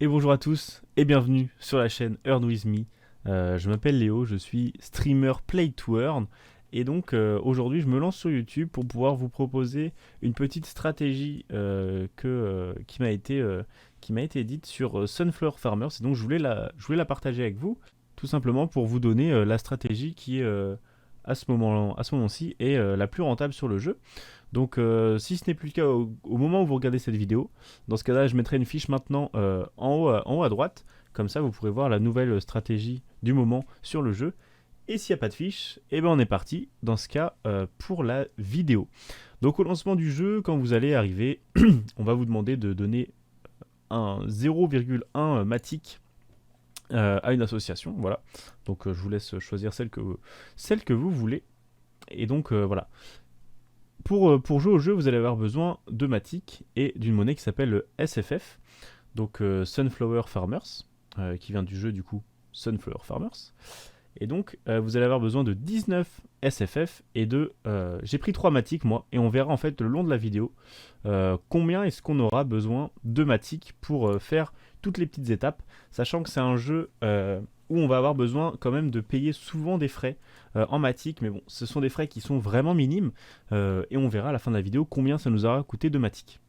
Et bonjour à tous et bienvenue sur la chaîne Earn With Me. Je m'appelle Léo, je suis streamer Play to Earn et donc aujourd'hui je me lance sur YouTube pour pouvoir vous proposer une petite stratégie qui m'a été dite sur Sunflower Farmers et donc je voulais la partager avec vous tout simplement pour vous donner la stratégie qui à ce moment-ci est la plus rentable sur le jeu. Donc si ce n'est plus le cas au moment où vous regardez cette vidéo, dans ce cas-là je mettrai une fiche maintenant en haut à droite, comme ça vous pourrez voir la nouvelle stratégie du moment sur le jeu. Et s'il n'y a pas de fiche, eh ben on est parti dans ce cas pour la vidéo. Donc au lancement du jeu, quand vous allez arriver, on va vous demander de donner un 0,1 Matic à une association, voilà. Donc je vous laisse choisir celle que vous voulez. Et donc voilà. Pour jouer au jeu, vous allez avoir besoin de Matic et d'une monnaie qui s'appelle le SFF, donc Sunflower Farmers, qui vient du jeu du coup Sunflower Farmers. Et donc vous allez avoir besoin de 19 SFF et de... j'ai pris 3 Matic moi, et on verra en fait le long de la vidéo combien est-ce qu'on aura besoin de Matic pour faire toutes les petites étapes, sachant que c'est un jeu où on va avoir besoin quand même de payer souvent des frais en Matic, mais bon, ce sont des frais qui sont vraiment minimes, et on verra à la fin de la vidéo combien ça nous aura coûté de Matic.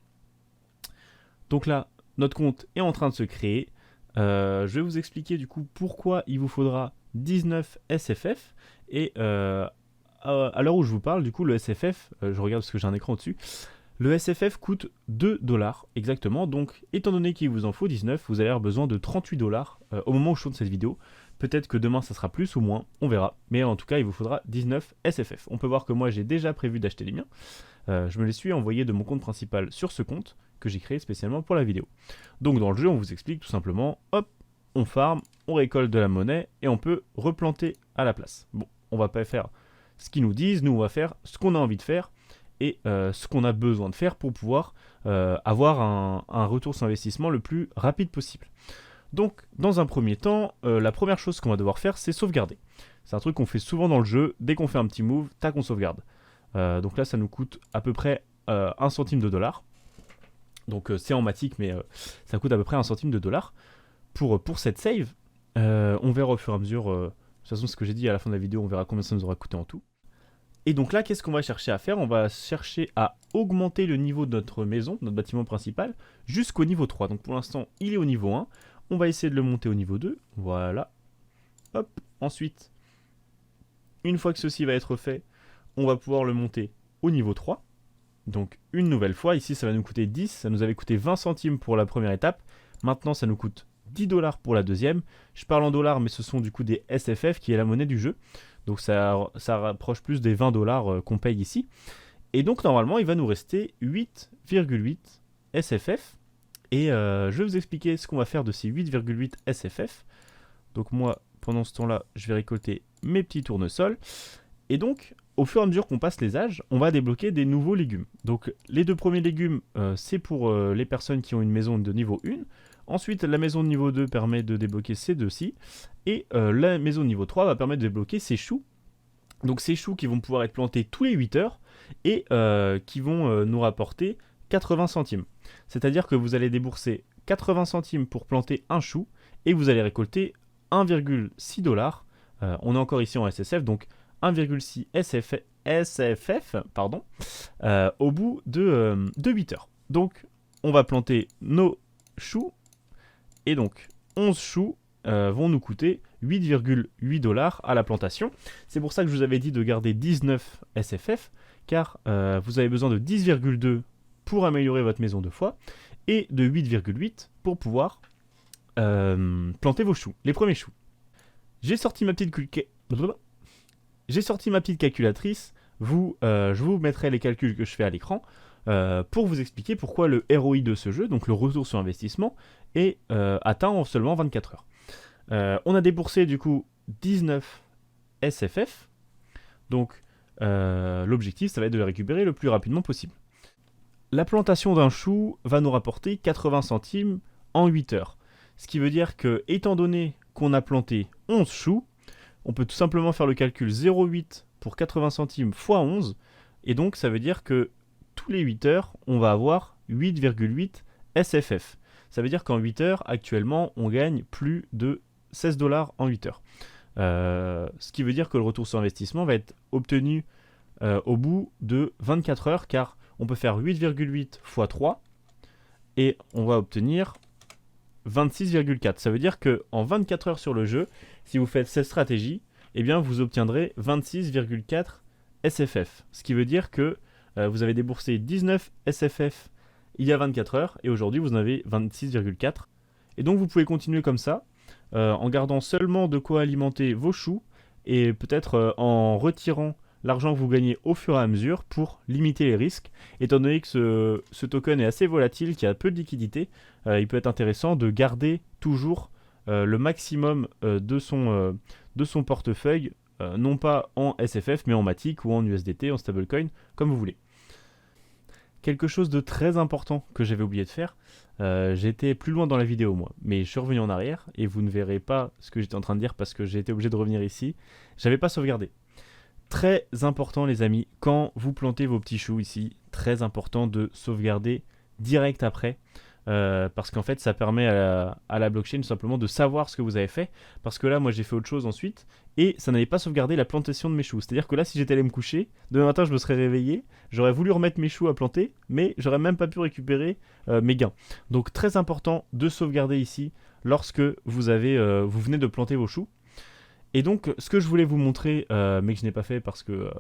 Donc là, notre compte est en train de se créer. Je vais vous expliquer du coup pourquoi il vous faudra 19 SFF, et à l'heure où je vous parle, du coup, le SFF, je regarde parce que j'ai un écran au-dessus, le SFF coûte 2 dollars exactement, donc étant donné qu'il vous en faut 19, vous allez avoir besoin de 38 dollars au moment où je tourne cette vidéo. Peut-être que demain ça sera plus ou moins, on verra, mais en tout cas il vous faudra 19 SFF. On peut voir que moi j'ai déjà prévu d'acheter les miens, je me les suis envoyés de mon compte principal sur ce compte que j'ai créé spécialement pour la vidéo. Donc dans le jeu on vous explique tout simplement, hop, on farm, on récolte de la monnaie et on peut replanter à la place. Bon, on va pas faire ce qu'ils nous disent, nous on va faire ce qu'on a envie de faire et ce qu'on a besoin de faire pour pouvoir avoir un retour sur investissement le plus rapide possible. Donc dans un premier temps, la première chose qu'on va devoir faire, c'est sauvegarder. C'est un truc qu'on fait souvent dans le jeu, dès qu'on fait un petit move, tac, on sauvegarde. Donc là ça nous coûte à peu près 1 centime de dollar. Donc c'est en Matic, mais ça coûte à peu près 1 centime de dollar. Pour cette save, on verra au fur et à mesure, de toute façon ce que j'ai dit à la fin de la vidéo, on verra combien ça nous aura coûté en tout. Et donc là, qu'est-ce qu'on va chercher à faire? On va chercher à augmenter le niveau de notre maison, notre bâtiment principal, jusqu'au niveau 3. Donc pour l'instant, il est au niveau 1. On va essayer de le monter au niveau 2. Voilà. Hop. Ensuite, une fois que ceci va être fait, on va pouvoir le monter au niveau 3. Donc une nouvelle fois, ici ça va nous coûter 10. Ça nous avait coûté 20 centimes pour la première étape. Maintenant, ça nous coûte 10 dollars pour la deuxième. Je parle en dollars, mais ce sont du coup des SFF qui est la monnaie du jeu. Donc ça rapproche plus des 20 dollars qu'on paye ici. Et donc normalement il va nous rester 8,8 SFF. Et je vais vous expliquer ce qu'on va faire de ces 8,8 SFF. Donc moi pendant ce temps là je vais récolter mes petits tournesols. Et donc au fur et à mesure qu'on passe les âges, on va débloquer des nouveaux légumes. Donc les deux premiers légumes c'est pour les personnes qui ont une maison de niveau 1. Ensuite, la maison de niveau 2 permet de débloquer ces deux-ci. Et la maison de niveau 3 va permettre de débloquer ces choux. Donc ces choux qui vont pouvoir être plantés tous les 8 heures et qui vont nous rapporter 80 centimes. C'est-à-dire que vous allez débourser 80 centimes pour planter un chou et vous allez récolter 1,6 dollars. On est encore ici en SSF, donc 1,6 SFF pardon, au bout de 8 heures. Donc on va planter nos choux. Et donc, 11 choux vont nous coûter 8,8 dollars à la plantation. C'est pour ça que je vous avais dit de garder 19 SFF, car vous avez besoin de 10,2 pour améliorer votre maison 2 fois, et de 8,8 pour pouvoir planter vos choux, les premiers choux. J'ai sorti ma petite calculatrice, je vous mettrai les calculs que je fais à l'écran, pour vous expliquer pourquoi le ROI de ce jeu, donc le retour sur investissement, est atteint en seulement 24 heures. On a déboursé du coup 19 SFF, donc l'objectif ça va être de les récupérer le plus rapidement possible. La plantation d'un chou va nous rapporter 80 centimes en 8 heures, ce qui veut dire que étant donné qu'on a planté 11 choux, on peut tout simplement faire le calcul 0,8 pour 80 centimes fois 11, et donc ça veut dire que tous les 8 heures, on va avoir 8,8 SFF. Ça veut dire qu'en 8 heures, actuellement, on gagne plus de 16 dollars en 8 heures. Ce qui veut dire que le retour sur investissement va être obtenu au bout de 24 heures, car on peut faire 8,8 x 3 et on va obtenir 26,4. Ça veut dire qu'en 24 heures sur le jeu, si vous faites cette stratégie, eh bien vous obtiendrez 26,4 SFF. Ce qui veut dire que vous avez déboursé 19 SFF il y a 24 heures et aujourd'hui vous en avez 26,4. Et donc vous pouvez continuer comme ça, en gardant seulement de quoi alimenter vos choux et peut-être en retirant l'argent que vous gagnez au fur et à mesure pour limiter les risques. Étant donné que ce token est assez volatile, qu'il y a peu de liquidité, il peut être intéressant de garder toujours le maximum de son portefeuille, non pas en SFF mais en Matic ou en USDT, en stablecoin, comme vous voulez. Quelque chose de très important que j'avais oublié de faire, j'étais plus loin dans la vidéo moi, mais je suis revenu en arrière et vous ne verrez pas ce que j'étais en train de dire parce que j'ai été obligé de revenir ici. J'avais pas sauvegardé. Très important les amis, quand vous plantez vos petits choux ici, très important de sauvegarder direct après. Parce qu'en fait ça permet à la blockchain tout simplement de savoir ce que vous avez fait, parce que là moi j'ai fait autre chose ensuite et ça n'avait pas sauvegardé la plantation de mes choux. C'est à dire que là si j'étais allé me coucher, demain matin je me serais réveillé, j'aurais voulu remettre mes choux à planter mais j'aurais même pas pu récupérer mes gains. Donc très important de sauvegarder ici lorsque vous venez de planter vos choux. Et donc ce que je voulais vous montrer mais que je n'ai pas fait parce que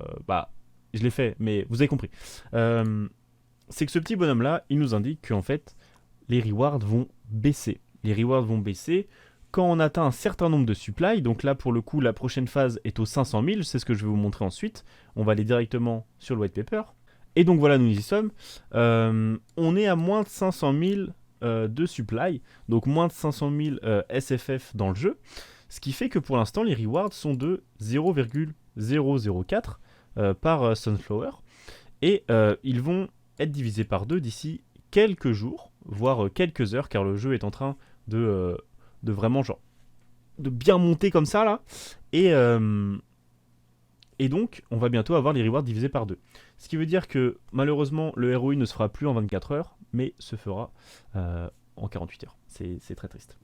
je l'ai fait mais vous avez compris, c'est que ce petit bonhomme là il nous indique qu'en fait les rewards vont baisser. Les rewards vont baisser quand on atteint un certain nombre de supply. Donc là, pour le coup, la prochaine phase est aux 500 000. C'est ce que je vais vous montrer ensuite. On va aller directement sur le white paper. Et donc voilà, nous y sommes. On est à moins de 500 000 de supply. Donc moins de 500 000 SFF dans le jeu. Ce qui fait que pour l'instant, les rewards sont de 0,004 par Sunflower. Et ils vont être divisés par 2 d'ici quelques jours, voire quelques heures, car le jeu est en train de vraiment genre de bien monter comme ça là, et donc on va bientôt avoir les rewards divisés par 2. Ce qui veut dire que malheureusement le ROI ne se fera plus en 24 heures, mais se fera en 48 heures. C'est très triste.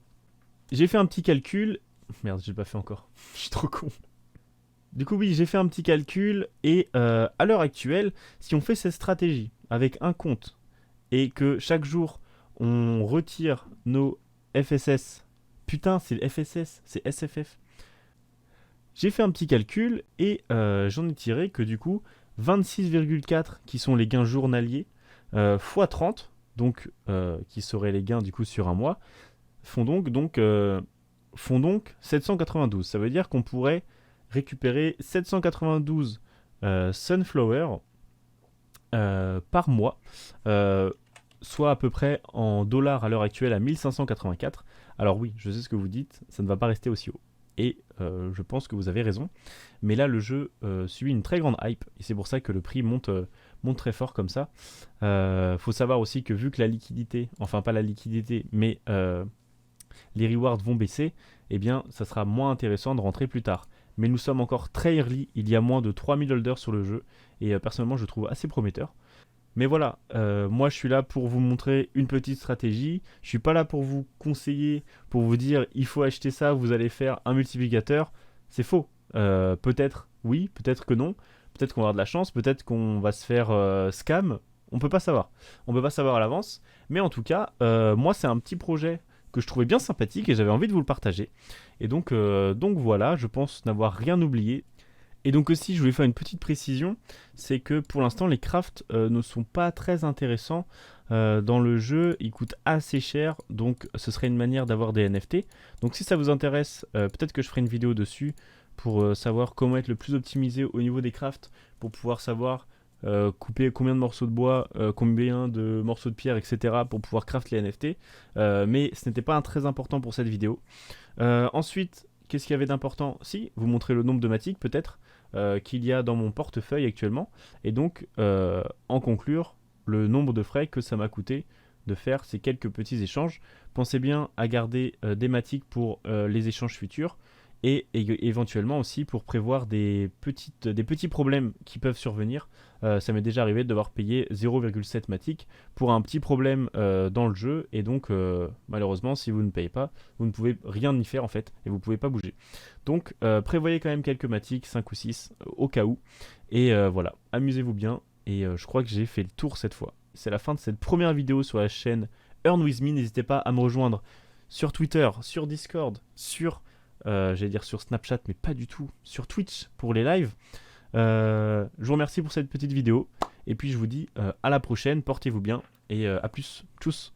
J'ai fait un petit calcul, merde je l'ai pas fait encore, je suis trop con. Du coup oui, j'ai fait un petit calcul et à l'heure actuelle, si on fait cette stratégie avec un compte et que chaque jour on retire nos FSS, putain c'est FSS, c'est SFF. J'ai fait un petit calcul et j'en ai tiré que du coup 26,4 qui sont les gains journaliers x 30, donc qui seraient les gains du coup sur un mois, font donc 792. Ça veut dire qu'on pourrait récupérer 792 Sunflower par mois, soit à peu près en dollars à l'heure actuelle à 1584. Alors oui, je sais ce que vous dites, ça ne va pas rester aussi haut. Et je pense que vous avez raison. Mais là, le jeu subit une très grande hype. Et c'est pour ça que le prix monte très fort comme ça. Faut savoir aussi que vu que la liquidité, enfin pas la liquidité, mais les rewards vont baisser, eh bien ça sera moins intéressant de rentrer plus tard. Mais nous sommes encore très early, il y a moins de 3000 holders sur le jeu. Et personnellement, je trouve assez prometteur. Mais voilà, moi je suis là pour vous montrer une petite stratégie. Je suis pas là pour vous conseiller, pour vous dire il faut acheter ça, vous allez faire un multiplicateur. C'est faux. Peut-être oui, peut-être que non. Peut-être qu'on va avoir de la chance, peut-être qu'on va se faire scam. On peut pas savoir. On peut pas savoir à l'avance. Mais en tout cas, moi c'est un petit projet que je trouvais bien sympathique et j'avais envie de vous le partager. Et donc voilà, je pense n'avoir rien oublié. Et donc aussi, je voulais faire une petite précision, c'est que pour l'instant, les crafts ne sont pas très intéressants dans le jeu, ils coûtent assez cher, donc ce serait une manière d'avoir des NFT. Donc si ça vous intéresse, peut-être que je ferai une vidéo dessus pour savoir comment être le plus optimisé au niveau des crafts, pour pouvoir savoir couper combien de morceaux de bois, combien de morceaux de pierre, etc. pour pouvoir craft les NFT. Mais ce n'était pas très important pour cette vidéo. Ensuite, qu'est-ce qu'il y avait d'important? Si, vous montrer le nombre de Matic peut-être qu'il y a dans mon portefeuille actuellement, et donc en conclure le nombre de frais que ça m'a coûté de faire ces quelques petits échanges. Pensez bien à garder des Matic pour les échanges futurs, éventuellement aussi pour prévoir des petits problèmes qui peuvent survenir. Ça m'est déjà arrivé de devoir payer 0,7 Matic pour un petit problème dans le jeu, et donc malheureusement si vous ne payez pas, vous ne pouvez rien y faire en fait, et vous ne pouvez pas bouger. Donc prévoyez quand même quelques Matic, 5 ou 6 au cas où, et voilà, amusez-vous bien, et je crois que j'ai fait le tour cette fois. C'est la fin de cette première vidéo sur la chaîne Earn With Me. N'hésitez pas à me rejoindre sur Twitter, sur Discord, j'allais dire sur Snapchat, mais pas du tout, sur Twitch pour les lives. Je vous remercie pour cette petite vidéo, et puis je vous dis à la prochaine, portez-vous bien, et à plus, tchuss.